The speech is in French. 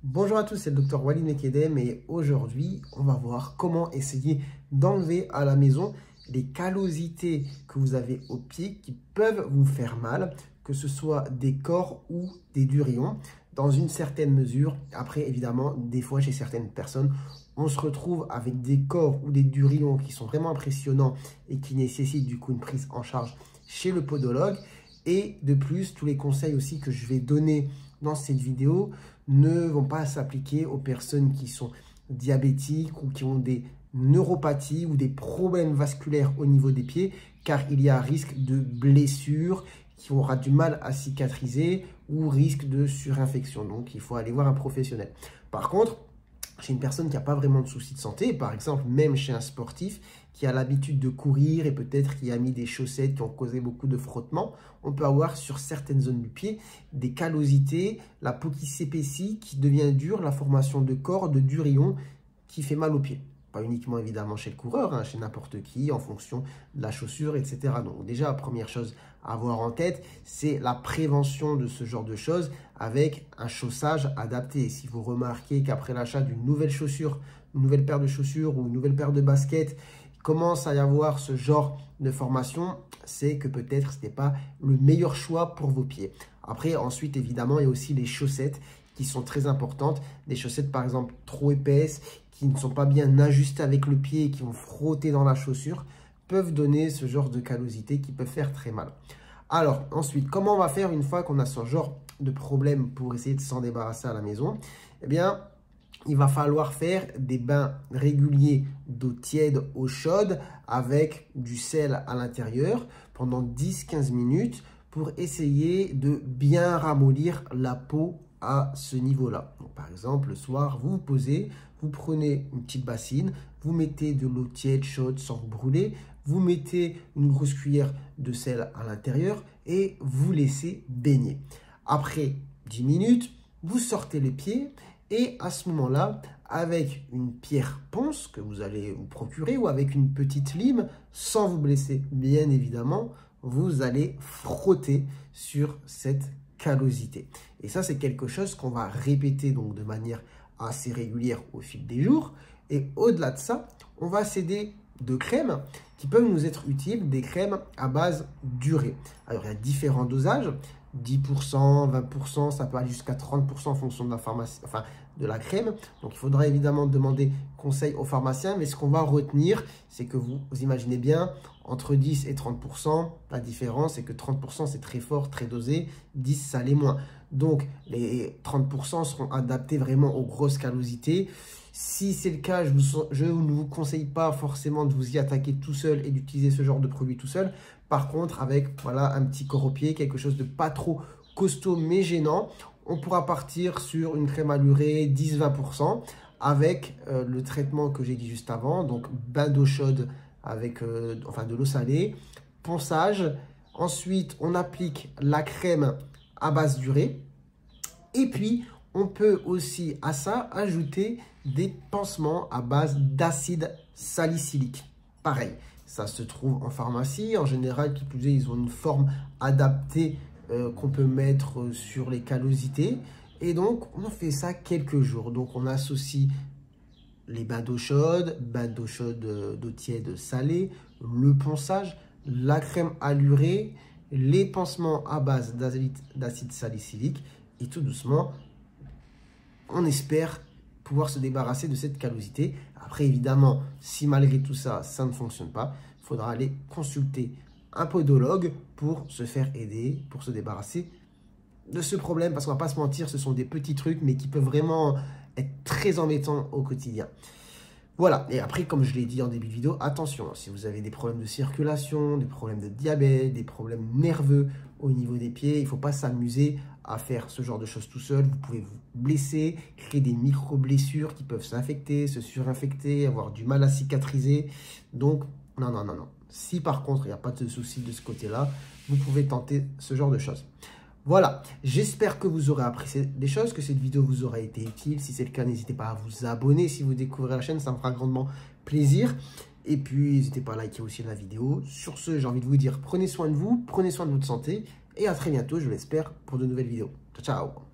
Bonjour à tous, c'est le Dr Walid Mekedem et aujourd'hui, on va voir comment essayer d'enlever à la maison les callosités que vous avez au pied qui peuvent vous faire mal, que ce soit des corps ou des durions, dans une certaine mesure. Après, évidemment, des fois, chez certaines personnes, on se retrouve avec des corps ou des durions qui sont vraiment impressionnants et qui nécessitent du coup une prise en charge chez le podologue. Et de plus, tous les conseils aussi que je vais donner dans cette vidéo ne vont pas s'appliquer aux personnes qui sont diabétiques ou qui ont des neuropathies ou des problèmes vasculaires au niveau des pieds, car il y a risque de blessures qui aura du mal à cicatriser ou risque de surinfection. Donc, il faut aller voir un professionnel. Par contre, chez une personne qui n'a pas vraiment de soucis de santé, par exemple, même chez un sportif qui a l'habitude de courir et peut-être qui a mis des chaussettes qui ont causé beaucoup de frottements, on peut avoir sur certaines zones du pied des callosités, la peau qui s'épaissit, qui devient dure, la formation de corps, de durions qui fait mal aux pieds. Pas uniquement évidemment chez le coureur, hein, chez n'importe qui, en fonction de la chaussure, etc. Donc déjà, la première chose à avoir en tête, c'est la prévention de ce genre de choses avec un chaussage adapté. Si vous remarquez qu'après l'achat d'une nouvelle chaussure, une nouvelle paire de chaussures ou une nouvelle paire de baskets, il commence à y avoir ce genre de formation, c'est que peut-être ce n'est pas le meilleur choix pour vos pieds. Après, ensuite, évidemment, il y a aussi les chaussettes qui sont très importantes. Des chaussettes, par exemple, trop épaisses, qui ne sont pas bien ajustées avec le pied et qui vont frotter dans la chaussure, peuvent donner ce genre de callosité qui peut faire très mal. Alors, ensuite, comment on va faire une fois qu'on a ce genre de problème pour essayer de s'en débarrasser à la maison? Eh bien, il va falloir faire des bains réguliers d'eau tiède, eau chaude, avec du sel à l'intérieur pendant 10-15 minutes pour essayer de bien ramollir la peau à ce niveau-là. Par exemple, le soir, vous vous posez, vous prenez une petite bassine, vous mettez de l'eau tiède, chaude, sans vous brûler, vous mettez une grosse cuillère de sel à l'intérieur et vous laissez baigner. Après 10 minutes, vous sortez les pieds et à ce moment-là, avec une pierre ponce que vous allez vous procurer ou avec une petite lime, sans vous blesser bien évidemment, vous allez frotter sur cette callosité. Et ça, c'est quelque chose qu'on va répéter donc de manière assez régulière au fil des jours. Et au-delà de ça, on va s'aider de crèmes qui peuvent nous être utiles, des crèmes à base d'urée. Alors, il y a différents dosages, 10%, 20%, ça peut aller jusqu'à 30% en fonction de la pharmacie, enfin, de la crème. Donc, il faudra évidemment demander conseil au pharmacien, mais ce qu'on va retenir, c'est que vous imaginez bien, entre 10 et 30%, la différence, c'est que 30% c'est très fort, très dosé, 10 ça l'est moins. Donc, les 30% seront adaptés vraiment aux grosses callosités. Si c'est le cas, je ne vous conseille pas forcément de vous y attaquer tout seul et d'utiliser ce genre de produit tout seul. Par contre, avec voilà, un petit corps au pied, quelque chose de pas trop costaud mais gênant, on pourra partir sur une crème allurée 10-20% avec le traitement que j'ai dit juste avant. Donc, bain d'eau chaude avec de l'eau salée, ponçage. Ensuite, on applique la crème à base d'urée. Et puis, on peut aussi à ça ajouter des pansements à base d'acide salicylique. Pareil, ça se trouve en pharmacie. En général, qui plus est, ils ont une forme adaptée qu'on peut mettre sur les callosités. Et donc, on fait ça quelques jours. Donc, on associe les bains d'eau chaude, d'eau tiède salée, le ponçage, la crème allurée, les pansements à base d'acide salicylique. Et tout doucement, on espère pouvoir se débarrasser de cette callosité. Après, évidemment, si malgré tout ça, ça ne fonctionne pas, il faudra aller consulter un podologue pour se faire aider, pour se débarrasser de ce problème. Parce qu'on ne va pas se mentir, ce sont des petits trucs, mais qui peuvent vraiment être très embêtants au quotidien. Voilà, et après, comme je l'ai dit en début de vidéo, attention, si vous avez des problèmes de circulation, des problèmes de diabète, des problèmes nerveux au niveau des pieds, il ne faut pas s'amuser à faire ce genre de choses tout seul. Vous pouvez vous blesser, créer des micro-blessures qui peuvent s'infecter, se surinfecter, avoir du mal à cicatriser. Donc, non, non, non, non. Si par contre, il n'y a pas de souci de ce côté-là, vous pouvez tenter ce genre de choses. Voilà, j'espère que vous aurez apprécié des choses, que cette vidéo vous aura été utile. Si c'est le cas, n'hésitez pas à vous abonner si vous découvrez la chaîne, ça me fera grandement plaisir. Et puis, n'hésitez pas à liker aussi la vidéo. Sur ce, j'ai envie de vous dire, prenez soin de vous, prenez soin de votre santé. Et à très bientôt, je l'espère, pour de nouvelles vidéos. Ciao, ciao!